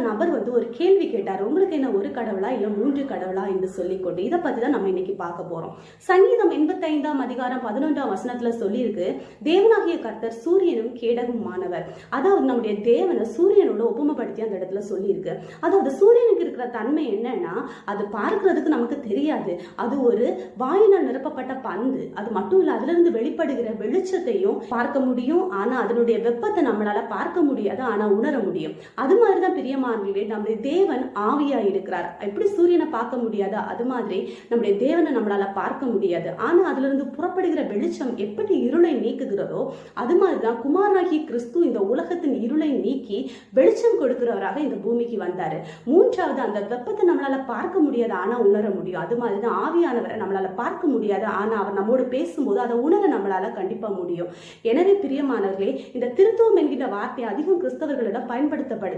நபர் ஒரு கேள்வி கேட்டார், உங்களுக்கு என்ன ஒரு கடவுளா இல்ல 3 கடவுளா என்று சொல்லிக்கொண்டு. இதை பத்தி தான் நம்ம இன்னைக்கு பார்க்க போறோம். சங்கீதம் 85ஆம் அதிகாரம் 11ஆம் வசனத்துல சொல்லியிருக்கு, தேவனாகிய கர்த்தர் சூரியனும் கேடகும் மாணவர். அதாவது நம்முடைய தேவனை சூரியனோட ஒப்புமைப்படுத்தி அந்த இடத்துல சொல்லியிருக்கு. அதாவது சூரியனுக்கு இருக்கிற தன்மை என்னன்னா, அது பார்க்கிறதுக்கு நமக்கு தெரியாது. அது ஒரு வாயினால் நிரப்பப்பட்ட பந்து. அது மட்டும் இல்ல, அதுல இருந்து வெளிப்படுகிற வெளிச்சத்தையும் பார்க்க முடியும். ஆனா அதனுடைய வெப்பத்தை நம்மளால பார்க்க முடியாது, ஆனா உணர முடியும். அது மாதிரிதான் பிரியமானவர்களே, நம்முடைய தேவன் ஆவியா இருக்கிறார். எப்படி சூரியனை பார்க்க முடியாது, அது மாதிரி நம்முடைய தேவனை நம்மளால பார்க்க முடியாது. ஆனா அதுல இருந்து புறப்படுகிற வெளிச்சம் எப்படி இருளை நீக்குகிறதோ, அது மாதிரிதான் குமாரனாகிய கிறிஸ்து இந்த உலகத்தின் இருளை நீக்கி வெளிச்சம் கொடுக்கிறவராக இந்த பூமிக்கு வந்தாரு. மூன்றாவது, அந்த வெப்பத்தை நம்மளால பார்க்க முடியாது, ஆனா உணர முடியும். அது மாதிரிதான் ஆவியானவரை நம்மளால பார்க்க முடியாது, ஆனா அவர் நம்மோடு பேசும்போது அதை உணர நம்மளால கண்டிப்பா முடியும். எனவே பிரியமானவர்களே, இந்த திருத்துவம் என்கிற வார்த்தை அதிகம் கிறிஸ்தவர்களிடம் பயன்படுத்தப்படுது.